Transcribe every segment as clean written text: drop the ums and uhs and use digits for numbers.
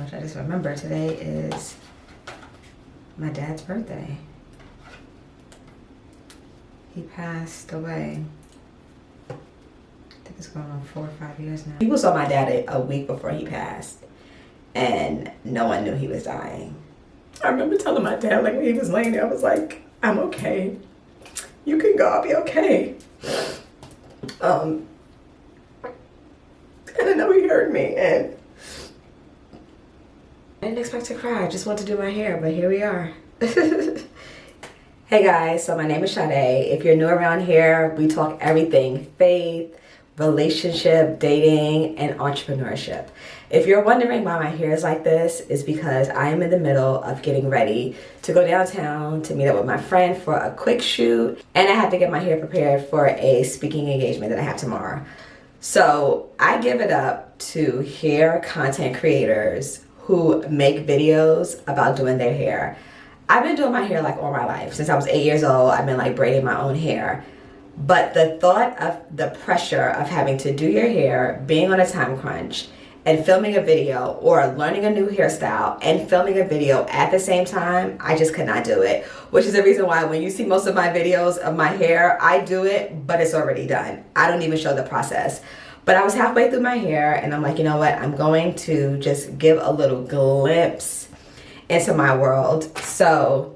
gosh, I just remember today is my dad's birthday. He passed away. I think it's going on 4 or 5 years now. People saw my dad a week before he passed, and no one knew he was dying. I remember telling my dad, like, when he was laying there, I was like, I'm okay. You can go, I'll be okay. And I know he heard me, and I didn't expect to cry. I just wanted to do my hair, but here we are. Hey guys, so my name is Sade. If you're new around here, we talk everything faith, relationship, dating, and entrepreneurship. If you're wondering why my hair is like this, it's because I am in the middle of getting ready to go downtown to meet up with my friend for a quick shoot, and I have to get my hair prepared for a speaking engagement that I have tomorrow. So I give it up to hair content creators who make videos about doing their hair. I've been doing my hair like all my life. Since I was 8 years old, I've been like braiding my own hair. But the thought of the pressure of having to do your hair, being on a time crunch, and filming a video, or learning a new hairstyle and filming a video at the same time, I just could not do it. Which is the reason why when you see most of my videos of my hair, I do it, but it's already done. I don't even show the process. But I was halfway through my hair and I'm like, you know what? I'm going to just give a little glimpse into my world. So,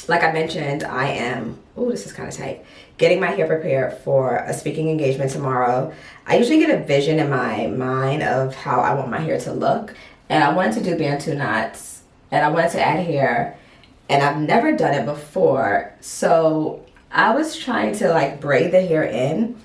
like I mentioned, I am, oh, this is kind of tight, getting my hair prepared for a speaking engagement tomorrow. I usually get a vision in my mind of how I want my hair to look. And I wanted to do Bantu knots, and I wanted to add hair, and I've never done it before. So I was trying to like braid the hair in,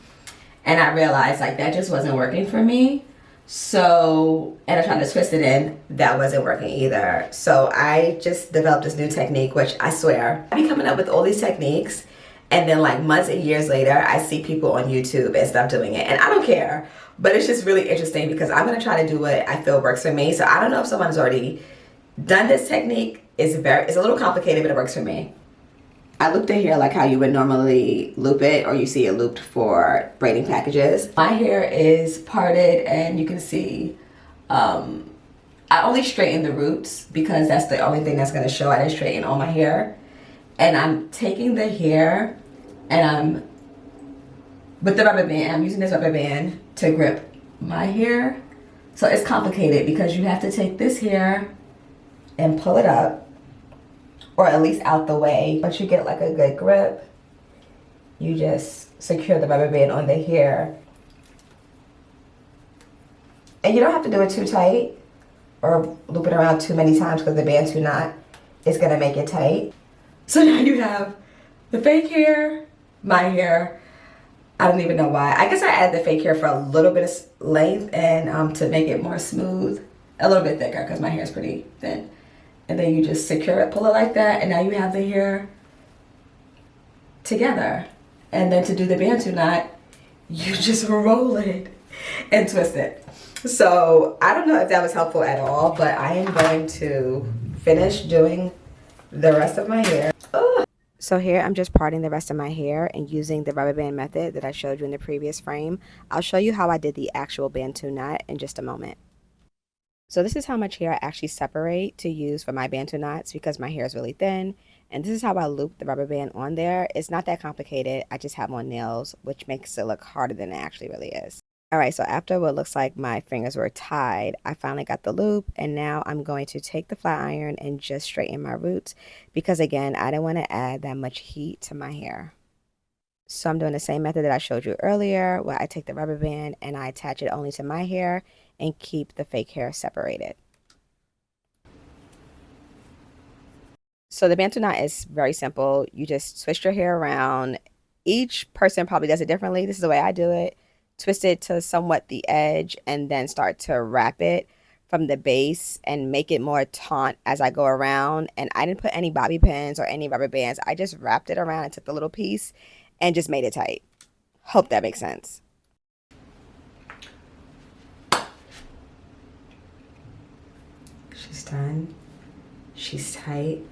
and I realized like that just wasn't working for me. So, and I tried to twist it in, that wasn't working either. So I just developed this new technique, which I swear, I be coming up with all these techniques, and then like months and years later, I see people on YouTube and stuff doing it, and I don't care, but it's just really interesting because I'm gonna try to do what I feel works for me. So I don't know if someone's already done this technique. It's a little complicated, but it works for me. I loop the hair like how you would normally loop it, or you see it looped for braiding packages. My hair is parted, and you can see I only straighten the roots because that's the only thing that's going to show. I didn't straighten all my hair. And I'm taking the hair and I'm with the rubber band. I'm using this rubber band to grip my hair. So it's complicated because you have to take this hair and pull it up, or at least out the way. Once you get like a good grip, you just secure the rubber band on the hair. And you don't have to do it too tight or loop it around too many times because the Bantu knot is gonna make it tight. So now you have the fake hair, my hair. I don't even know why. I guess I added the fake hair for a little bit of length and to make it more smooth, a little bit thicker because my hair is pretty thin. And then you just secure it, pull it like that, and now you have the hair together. And then to do the Bantu knot, you just roll it and twist it. So I don't know if that was helpful at all, but I am going to finish doing the rest of my hair. Ugh. So here I'm just parting the rest of my hair and using the rubber band method that I showed you in the previous frame. I'll show you how I did the actual Bantu knot in just a moment. So this is how much hair I actually separate to use for my Bantu knots because my hair is really thin. And this is how I loop the rubber band on there. It's not that complicated. I just have on nails, which makes it look harder than it actually really is. All right, so after what looks like my fingers were tied, I finally got the loop. And now I'm going to take the flat iron and just straighten my roots because, again, I didn't want to add that much heat to my hair. So I'm doing the same method that I showed you earlier, where I take the rubber band and I attach it only to my hair and keep the fake hair separated. So the Bantu knot is very simple. You just twist your hair around. Each person probably does it differently. This is the way I do it. Twist it to somewhat the edge and then start to wrap it from the base and make it more taut as I go around. And I didn't put any bobby pins or any rubber bands. I just wrapped it around and took the little piece and just made it tight. Hope that makes sense. She's done. She's tight.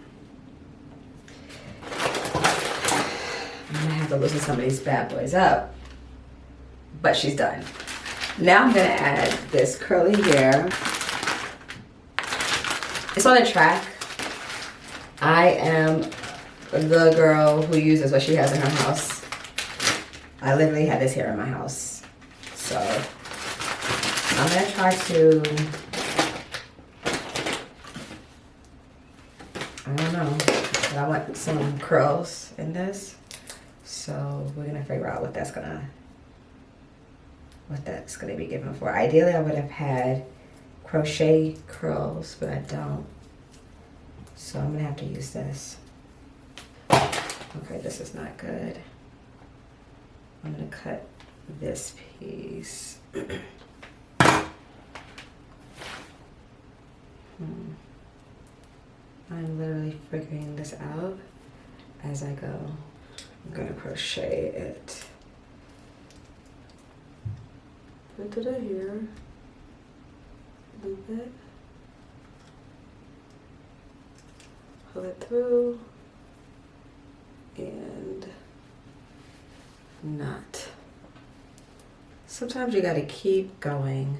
I'm gonna have to loosen some of these bad boys up, but she's done. Now I'm gonna add this curly hair It's on a track. I am the girl who uses what she has in her house. I literally had this here in my house. So I'm gonna try to, I don't know, but I want some curls in this. So we're gonna figure out what that's gonna be given for. Ideally I would have had crochet curls, but I don't. So I'm gonna have to use this. Okay, this is not good. I'm gonna cut this piece. I'm literally figuring this out as I go. I'm gonna crochet it. Put it here. Loop it. Pull it through. And knot. Sometimes you gotta keep going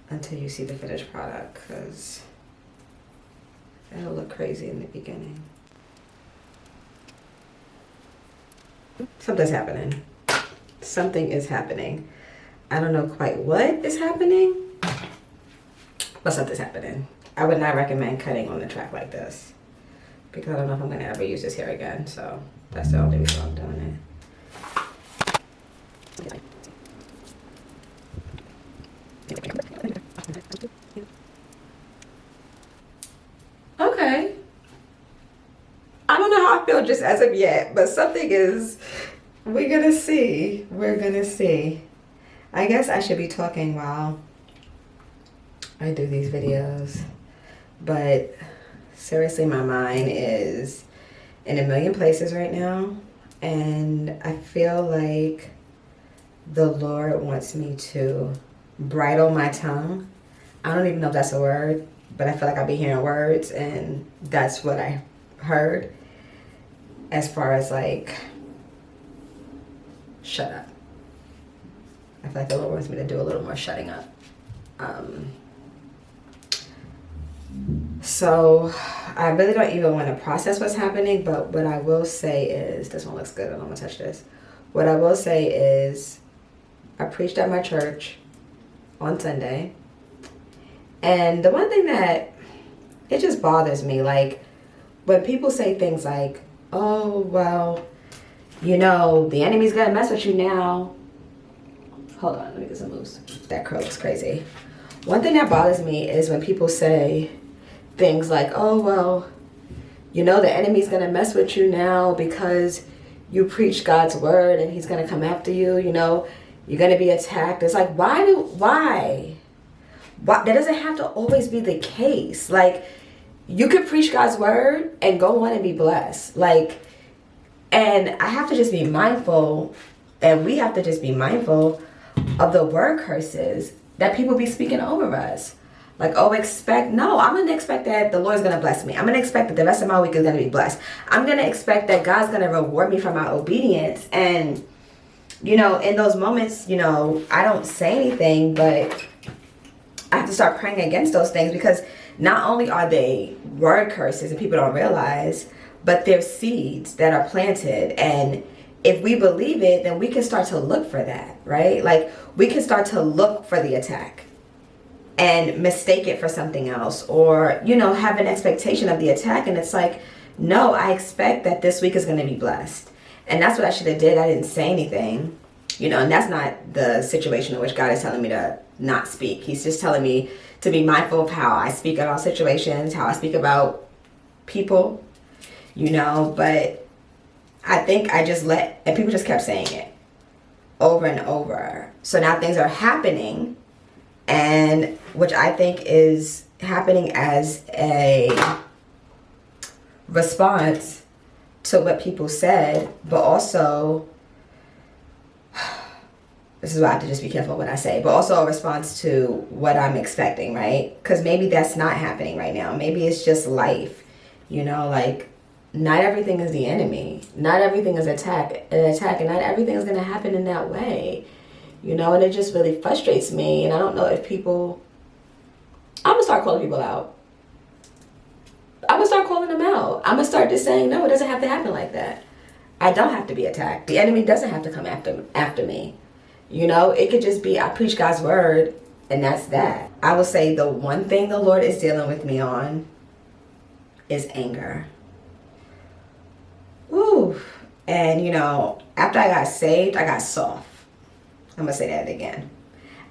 until you see the finished product, because it'll look crazy in the beginning. Something's happening. Something is happening. I don't know quite what is happening, but something's happening. I would not recommend cutting on the track like this, because I don't know if I'm gonna ever use this hair again. So that's the only reason I'm doing it. Okay. I don't know how I feel just as of yet, but something is, we're gonna see. We're gonna see. I guess I should be talking while I do these videos, but seriously, my mind is in a million places right now, and I feel like the Lord wants me to bridle my tongue. I don't even know if that's a word, but I feel like I'll be hearing words, and that's what I heard as far as like, shut up. I feel like the Lord wants me to do a little more shutting up. So I really don't even want to process what's happening, but what I will say is, this one looks good, I don't want to touch this. What I will say is, I preached at my church on Sunday, and the one thing that, it just bothers me, like when people say things like, oh, well, you know, the enemy's gonna mess with you now. Hold on, let me get some loose. That curl looks crazy. One thing that bothers me is when people say things like, oh, well, you know, the enemy's gonna mess with you now because you preach God's word and he's gonna come after you, you know, you're gonna be attacked. It's like, why? That doesn't have to always be the case. Like, you could preach God's word and go on and be blessed. Like, and I have to just be mindful, and we have to just be mindful of the word curses that people be speaking over us. Like, oh, I'm going to expect that the Lord's going to bless me. I'm going to expect that the rest of my week is going to be blessed. I'm going to expect that God's going to reward me for my obedience. And, you know, in those moments, you know, I don't say anything, but I have to start praying against those things, because not only are they word curses and people don't realize, but they're seeds that are planted. And if we believe it, then we can start to look for that, right? Like, we can start to look for the attack and mistake it for something else, or, you know, have an expectation of the attack. And it's like, no, I expect that this week is going to be blessed. And that's what I should have did. I didn't say anything, you know, and that's not the situation in which God is telling me to not speak. He's just telling me to be mindful of how I speak about situations, how I speak about people, you know. But I think I just and people just kept saying it over and over. So now things are happening, and which I think is happening as a response to what people said, but also, this is why I have to just be careful what I say, but also a response to what I'm expecting, right? Because maybe that's not happening right now. Maybe it's just life, you know, like, not everything is the enemy. Not everything is an attack, and not everything is going to happen in that way, you know, and it just really frustrates me. And I don't know if I'm going to start calling people out. I'm gonna start calling them out. I'm gonna start just saying, no, it doesn't have to happen like that. I don't have to be attacked. The enemy doesn't have to come after me. You know, it could just be I preach God's word, and that's that. I will say the one thing the Lord is dealing with me on is anger. Ooh. And you know, after I got saved, I got soft. I'm gonna say that again.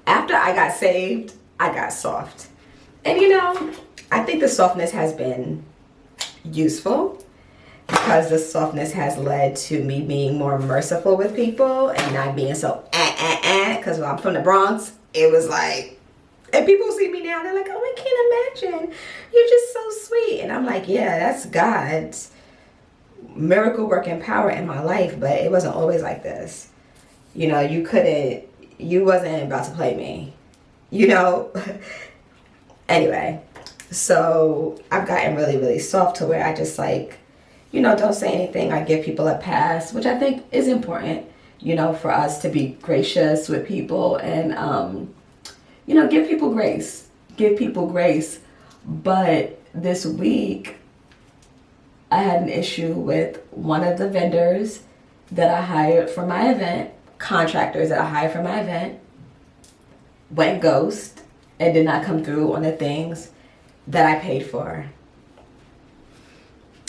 After I got saved, I got soft. And you know, I think the softness has been useful, because the softness has led to me being more merciful with people and not being so because when I'm from the Bronx, it was like, and people see me now, they're like, oh, I can't imagine, you're just so sweet. And I'm like, yeah, that's God's miracle working power in my life, but it wasn't always like this. You know, you wasn't about to play me, you know. Anyway, so I've gotten really, really soft to where I just like, you know, don't say anything. I give people a pass, which I think is important, you know, for us to be gracious with people and, you know, give people grace. Give people grace. But this week, I had an issue with one of the vendors that I hired for my event, contractors that I hired for my event, went ghost and did not come through on the things that I paid for.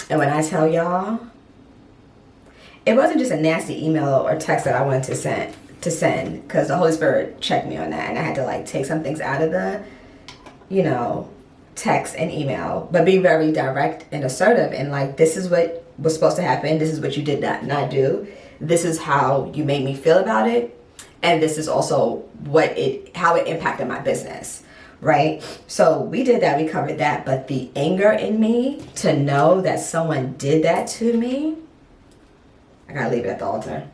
And when I tell y'all, it wasn't just a nasty email or text that I wanted to send, because the Holy Spirit checked me on that, and I had to like take some things out of the, you know, text and email, but be very direct and assertive, and like, this is what was supposed to happen, this is what you did not do, this is how you made me feel about it, and this is also how it impacted my business. Right? So we did that, we covered that, but the anger in me to know that someone did that to me, I gotta leave it at the altar.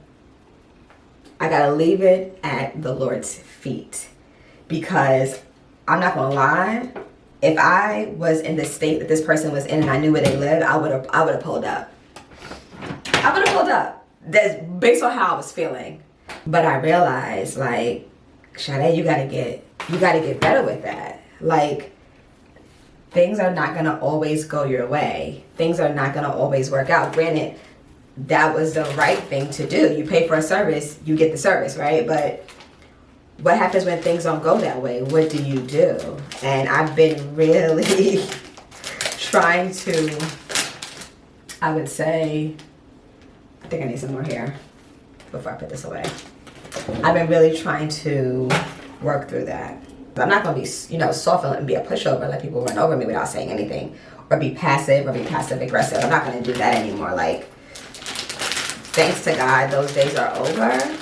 I gotta leave it at the Lord's feet, because I'm not gonna lie, if I was in the state that this person was in and I knew where they lived, I would have pulled up. I would have pulled up. That's based on how I was feeling. But I realized, like, Sade, you gotta get better with that. Like, things are not gonna always go your way. Things are not gonna always work out. Granted, that was the right thing to do. You pay for a service, you get the service, right? But what happens when things don't go that way? What do you do? And I've been really trying to, I would say, I think I need some more here before I put this away. I've been really trying to work through that. I'm not going to be, you know, soft and be a pushover, let people run over me without saying anything, or be passive aggressive. I'm not going to do that anymore. Like, thanks to God, those days are over.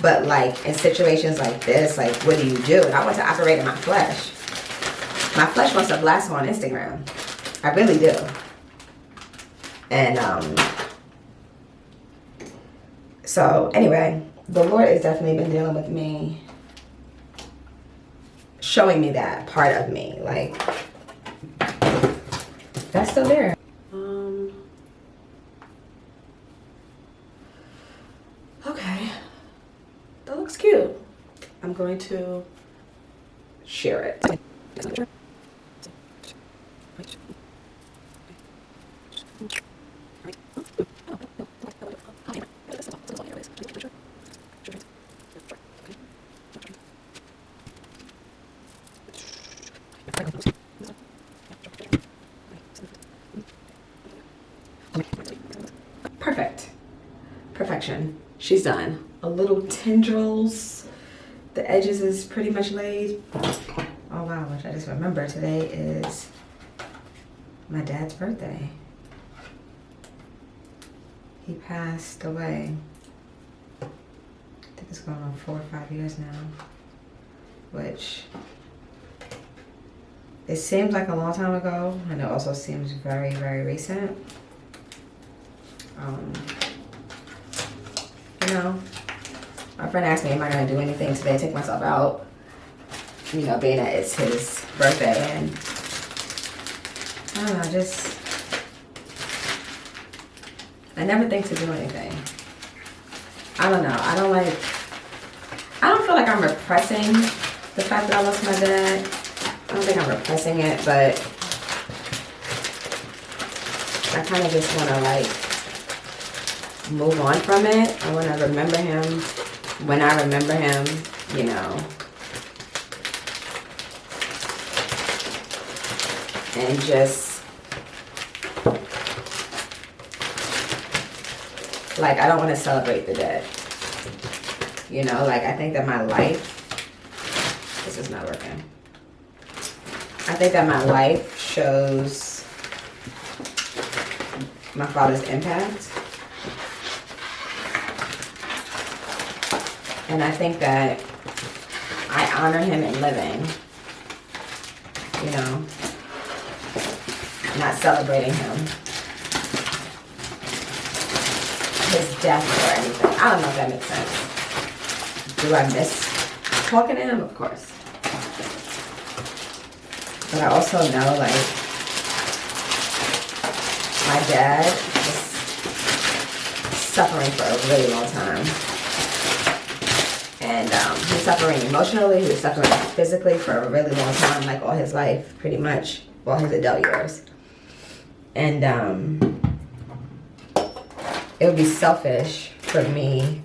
But like, in situations like this, like, what do you do? And I want to operate in my flesh. My flesh wants to blast on Instagram. I really do. And so anyway, the Lord has definitely been dealing with me, showing me that part of me. Like, that's still there. Okay, that looks cute. I'm going to share it. Perfect. Perfection. She's done. A little tendrils. The edges is pretty much laid. Oh wow, which I just remember today is my dad's birthday. He passed away. I think it's going on 4 or 5 years now. Which, it seems like a long time ago, and it also seems very, very recent. You know, my friend asked me, am I going to do anything today, take myself out, you know, being that it's his birthday, and I don't know, I never think to do anything. I don't know, I don't feel like I'm repressing the fact that I lost my dad. I don't think I'm repressing it, but I kind of just want to like move on from it. I want to remember him when I remember him, you know. And just like, I don't want to celebrate the dead. You know, like, I think that my life, this is not working. I think that my life shows my father's impact. And I think that I honor him in living, you know, not celebrating him, his death or anything. I don't know if that makes sense. Do I miss talking to him? Of course. But I also know, like, my dad was suffering for a really long time. And he was suffering emotionally, he was suffering physically for a really long time, like all his life, pretty much, well, his adult years. And it would be selfish for me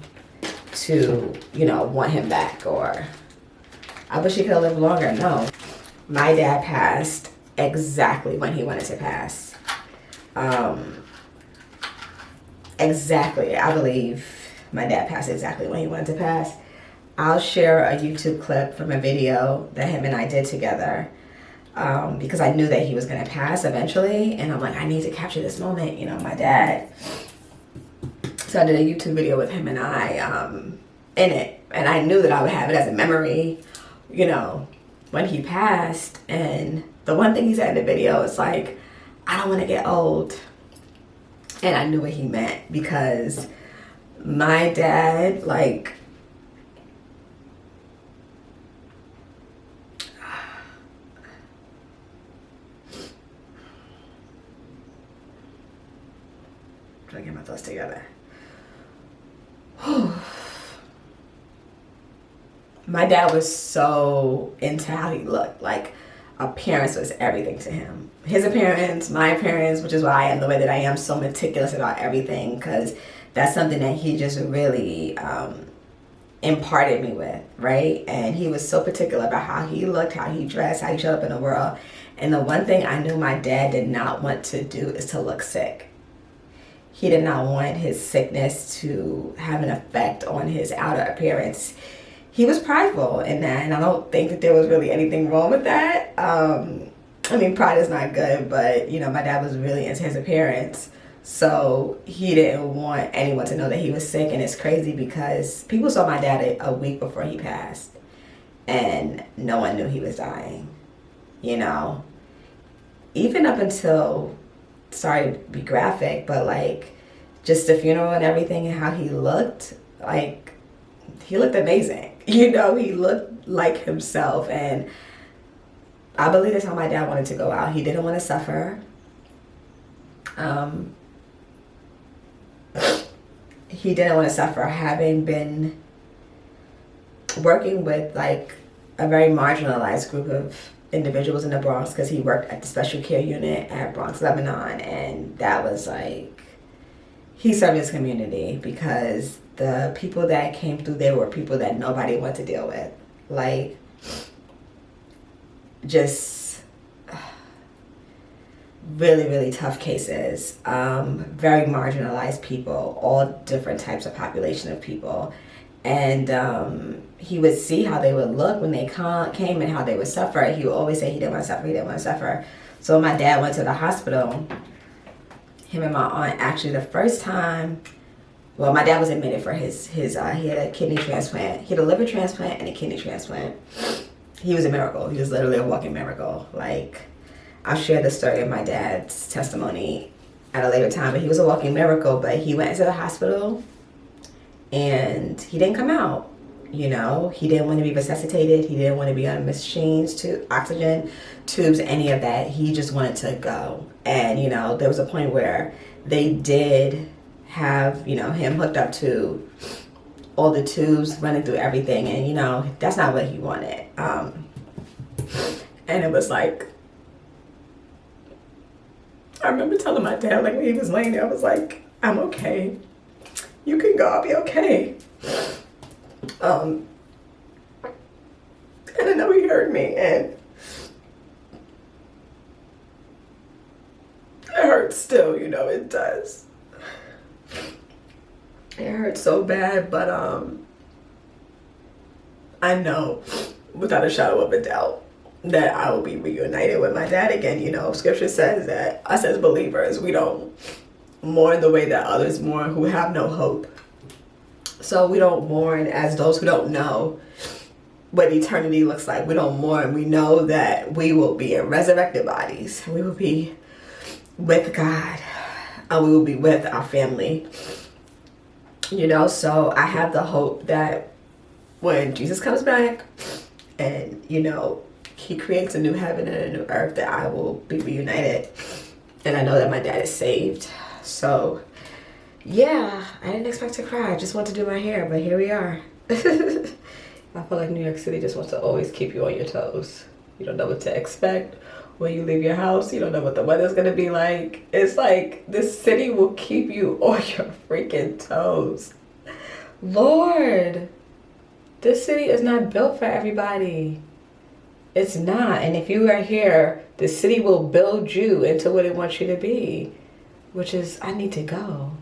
to, you know, want him back, or I wish he could have lived longer. No. My dad passed exactly when he wanted to pass. Exactly. I believe my dad passed exactly when he wanted to pass. I'll share a YouTube clip from a video that him and I did together, because I knew that he was going to pass eventually, and I'm like, I need to capture this moment, you know, my dad. So I did a YouTube video with him and I in it, and I knew that I would have it as a memory, you know, when he passed. And the one thing he said in the video is like, I don't want to get old. And I knew what he meant, because my dad, like, trying to get my thoughts together. My dad was so into how he looked. Like, appearance was everything to him. His appearance, my appearance, which is why I am the way that I am, so meticulous about everything, because that's something that he just really imparted me with, right? And he was so particular about how he looked, how he dressed, how he showed up in the world. And the one thing I knew my dad did not want to do is to look sick. He did not want his sickness to have an effect on his outer appearance. He was prideful in that, and I don't think that there was really anything wrong with that. I mean, pride is not good, but, you know, my dad was really into his appearance. So he didn't want anyone to know that he was sick. And it's crazy because people saw my dad a week before he passed, and no one knew he was dying, you know. Even up until, sorry to be graphic, but like just the funeral and everything and how he looked, like, he looked amazing. You know, he looked like himself. And I believe that's how my dad wanted to go out. He didn't want to suffer. He didn't want to suffer, having been working with like a very marginalized group of individuals in the Bronx, because he worked at the special care unit at Bronx, Lebanon. And that was like, he served his community, because the people that came through there were people that nobody wanted to deal with. Like, just really, really tough cases. Very marginalized people, all different types of population of people. And he would see how they would look when they came and how they would suffer. He would always say he didn't want to suffer, he didn't want to suffer. So when my dad went to the hospital, him and my aunt, actually the first time, well, my dad was admitted for his he had a kidney transplant. He had a liver transplant and a kidney transplant. He was a miracle. He was literally a walking miracle. Like, I'll share the story of my dad's testimony at a later time, but he was a walking miracle. But he went into the hospital and he didn't come out. You know, he didn't want to be resuscitated. He didn't want to be on machines, to oxygen tubes, any of that. He just wanted to go. And, you know, there was a point where they did have, you know, him hooked up to all the tubes, running through everything. And, you know, that's not what he wanted. And it was like, all remember telling my dad, like when he was laying there, I was like, I'm okay. You can go, I'll be okay. And I know he heard me, and it hurts still, you know, it does. It hurts so bad, but I know without a shadow of a doubt that I will be reunited with my dad again. You know, scripture says that us as believers, we don't mourn the way that others mourn who have no hope. So we don't mourn as those who don't know what eternity looks like. We don't mourn. We know that we will be in resurrected bodies. We will be with God. And we will be with our family. You know, so I have the hope that when Jesus comes back and, you know, he creates a new heaven and a new earth, that I will be reunited. And I know that my dad is saved. So, yeah, I didn't expect to cry. I just want to do my hair, but here we are. I feel like New York City just wants to always keep you on your toes. You don't know what to expect when you leave your house. You don't know what the weather's going to be like. It's like this city will keep you on your freaking toes. Lord, this city is not built for everybody. It's not. And if you are here, the city will build you into what it wants you to be, which is, I need to go.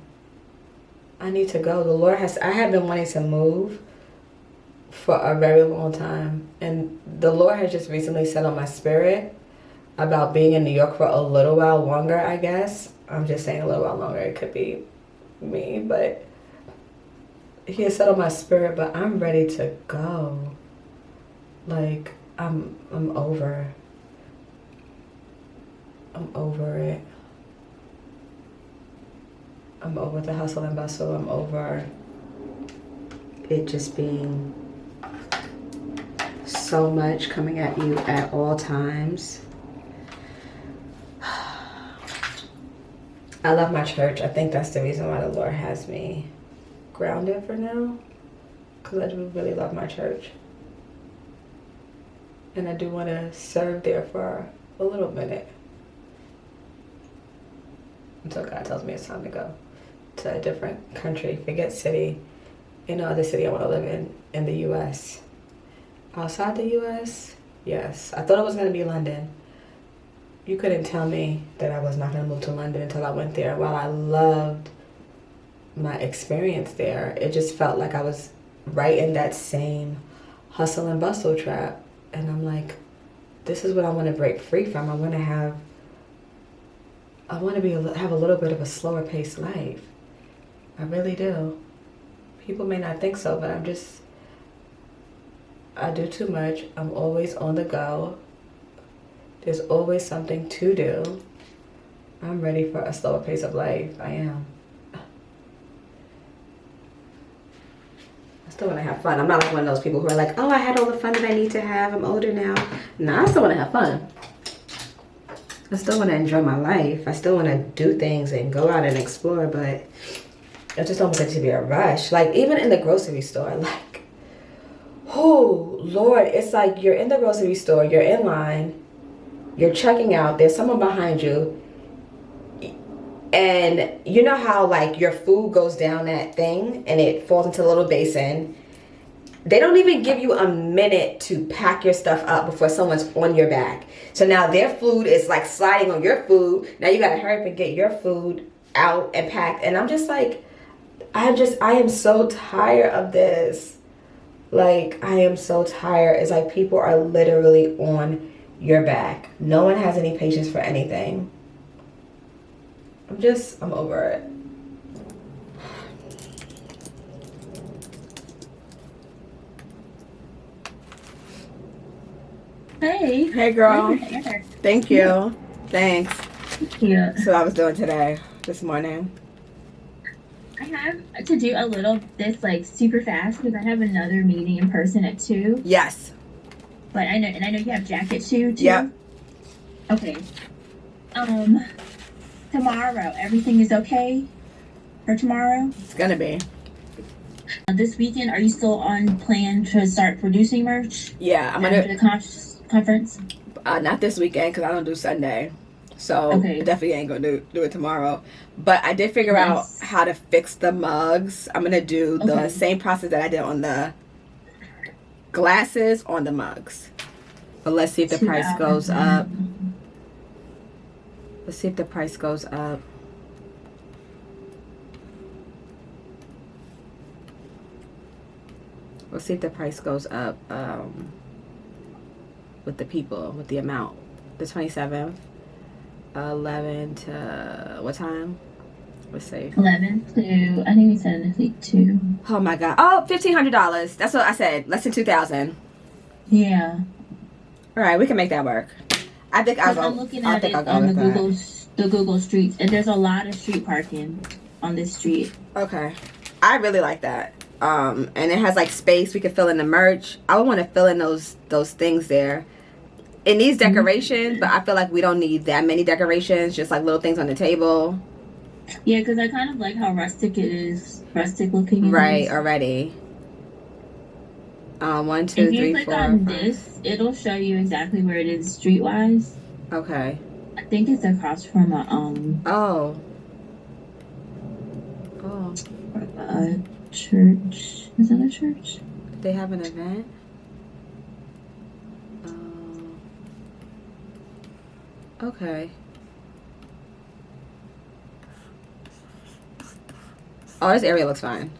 I need to go. I have been wanting to move for a very long time. And the Lord has just recently set on my spirit about being in New York for a little while longer, I guess. I'm just saying a little while longer. It could be me, but he has set on my spirit, but I'm ready to go. Like, I'm over. I'm over it. I'm over the hustle and bustle. I'm over it just being so much coming at you at all times. I love my church. I think that's the reason why the Lord has me grounded for now, because I do really love my church. And I do want to serve there for a little minute until God tells me it's time to go to a different country. Forget city. In no other city I want to live in the U.S. Outside the U.S., yes. I thought it was going to be London. You couldn't tell me that I was not going to move to London until I went there. While I loved my experience there, it just felt like I was right in that same hustle and bustle trap. And I'm like, this is what I want to break free from. I want to have a little bit of a slower paced life. I really do. People may not think so, but I do too much. I'm always on the go. There's always something to do. I'm ready for a slower pace of life. I am. I still want to have fun. I'm not like one of those people who are like, oh, I had all the fun that I need to have. I'm older now. No, I still want to have fun. I still want to enjoy my life. I still want to do things and go out and explore, but I just don't want it to be a rush. Like, even in the grocery store, like, oh, Lord, it's like you're in the grocery store, you're in line, you're checking out, there's someone behind you, and you know how, like, your food goes down that thing and it falls into a little basin. They don't even give you a minute to pack your stuff up before someone's on your back. So now their food is like sliding on your food. Now you gotta hurry up and get your food out and packed. And I'm just like, I am so tired of this. Like, I am so tired. It's like people are literally on your back. No one has any patience for anything. I'm over it. Hey. Hey, girl. Thank you. Thanks. Yeah. That's what I was doing this morning. I have to do a little this like super fast because I have another meeting in person at 2. Yes. But I know you have jacket too. Yep. Okay. Tomorrow, everything is okay for tomorrow? It's gonna be. This weekend, are you still on plan to start producing merch? Yeah, I'm after gonna. the conference? Not this weekend because I don't do Sunday. So Okay. I definitely ain't gonna do it tomorrow. But I did figure out Nice. how to fix the mugs. I'm gonna do the Okay. same process that I did on the glasses on the mugs. But let's see if the 2 price hours. goes up. Let's see if the price goes up. We'll see if the price goes up with the people, with the amount. The 27th, 11 to what time? Let's see. 11 to, I think we said in the week 2. Oh my God. Oh, $1,500. That's what I said. Less than 2,000. Yeah. All right, we can make that work. I think I'll go. I'm looking I at think it I'll go on the with that. Google Streets, and there's a lot of street parking on this street. Okay. I really like that. And it has like space. We can fill in the merch. I would want to fill in those things there. It needs decorations, but I feel like we don't need that many decorations. Just like little things on the table. Yeah, because I kind of like how rustic it is. Rustic looking it Right, is. already. 1, 2, If you 3, click 4, on 5. this, it'll show you exactly where it is streetwise. Okay. I think it's across from a Oh. church. Is that a church? They have an event? Okay. Oh, this area looks fine.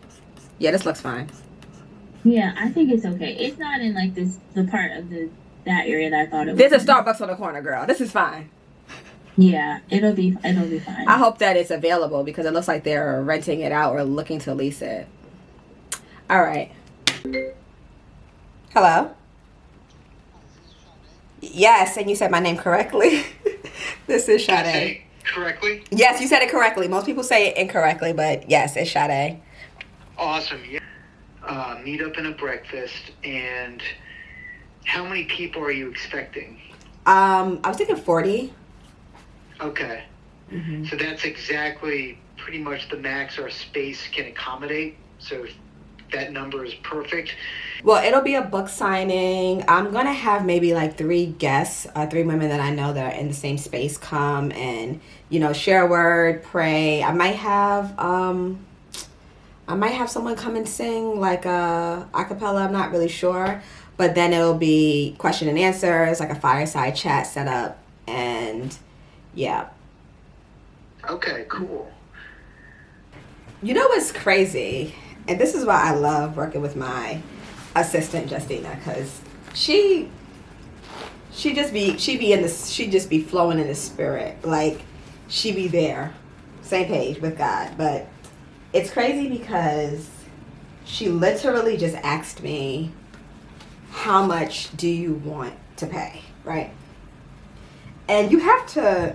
Yeah, this looks fine. Yeah, I think it's okay. It's not in like the part of that area that I thought it was. There's a Starbucks on the corner, girl. This is fine. Yeah, it'll be fine. I hope that it's available because it looks like they're renting it out or looking to lease it. All right. Hello? Yes, and you said my name correctly. This is Sade. Correctly? Yes, you said it correctly. Most people say it incorrectly, but yes, it's Sade. Awesome. Yeah. Meet up in a breakfast, and how many people are you expecting? I was thinking 40. Okay. Mm-hmm. So that's exactly pretty much the max our space can accommodate. So that number is perfect. Well, it'll be a book signing. I'm going to have maybe like 3 guests, 3 women that I know that are in the same space come and, share a word, pray. I might have someone come and sing like a cappella. I'm not really sure. But then it'll be question and answers, like a fireside chat set up. And yeah. Okay, cool. You know what's crazy? And this is why I love working with my assistant Justina, because she just be flowing in the spirit. Like she be there, same page with God. But it's crazy because she literally just asked me, how much do you want to pay, right? And you have to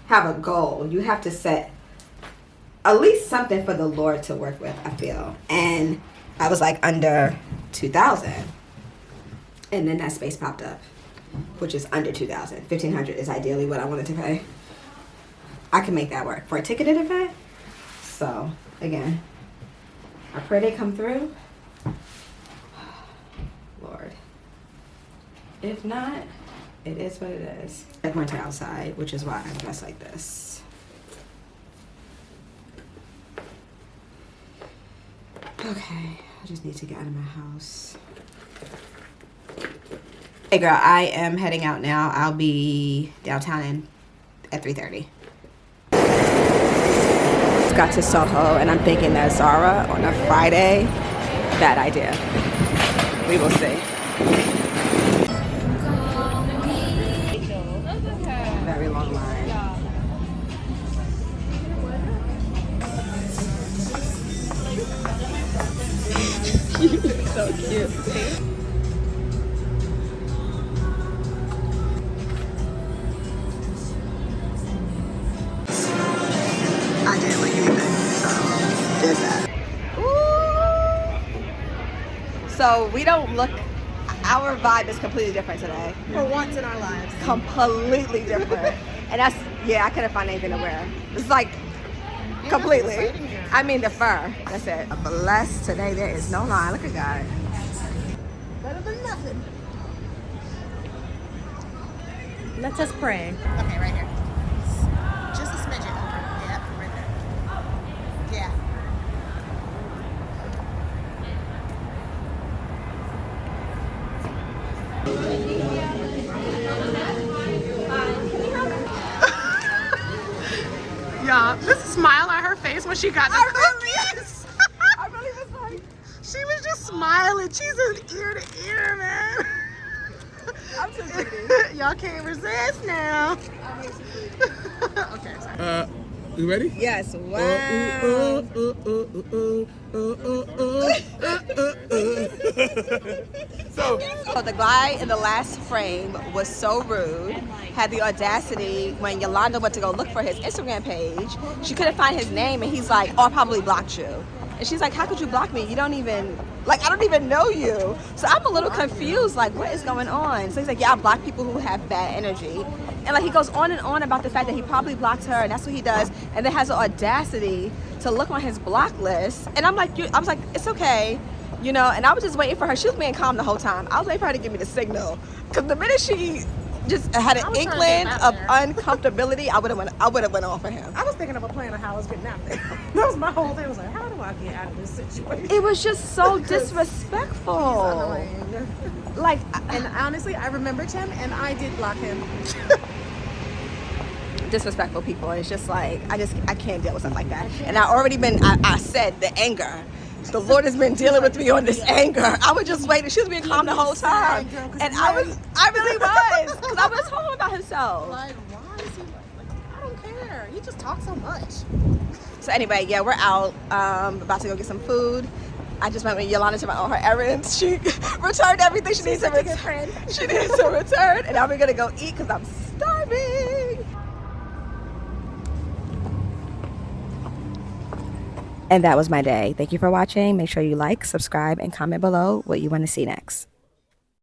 have a goal. You have to set at least something for the Lord to work with, I feel. And I was like under 2,000. And then that space popped up, which is under 2,000. 1,500 is ideally what I wanted to pay. I can make that work for a ticketed event. So, again, I pray they come through. Lord. If not, it is what it is. I went to outside, which is why I'm dressed like this. Okay, I just need to get out of my house. Hey girl, I am heading out now. I'll be downtown at 3:30. Just got to Soho and I'm thinking that Zara on a Friday, bad idea. We will see. Very long line. So cute. I didn't like anything, so there's that. Ooh. So we don't look. Our vibe is completely different today. For once in our lives. Completely different. And that's, I couldn't find anything to wear. It's like, completely. I mean the fur. That's it. Blessed today. There is no line. Look at God. Better than nothing. Let us pray. Okay, right here. Just a smidget over. Yeah, right there. Yeah. Yeah, this smile on her face when she got the cookies. I really was like, She was just smiling. She's an ear to ear, man. I'm so pretty. Y'all can't resist now. Okay, sorry. You ready? Yes, wow. So, So the guy in the last frame was so rude, had the audacity when Yolanda went to go look for his Instagram page, she couldn't find his name and he's like, oh, I probably blocked you. And she's like, how could you block me? You don't even, like, I don't even know you. So I'm a little confused, like, what is going on? So he's like, yeah, I block people who have bad energy. And like, he goes on and on about the fact that he probably blocked her and that's what he does. And then has the audacity to look on his block list. And I'm like, I was like, it's okay. You know, and I was just waiting for her. She was being calm the whole time. I was waiting for her to give me the signal. Because the minute she just had an inkling of uncomfortability, I would have went off for him. I was thinking of a plan of how I was getting out there. That was my whole thing. I was like, how do I get out of this situation? It was just so disrespectful. Like, And honestly, I remembered him and I did block him. disrespectful people. It's just like, I can't deal with something like that. And I said the anger. The Lord has been dealing with me on this anger. I was just waiting. She was being calm the whole time. And I really was. Because I was talking about himself. Like, why is he like, I don't care. He just talks so much. So anyway, yeah, we're out. About to go get some food. I just went with Yolanda to run all her errands. She returned everything she needs to return. She needs to return. And now we're going to go eat because I'm starving. And that was my day. Thank you for watching. Make sure you like, subscribe, and comment below what you want to see next.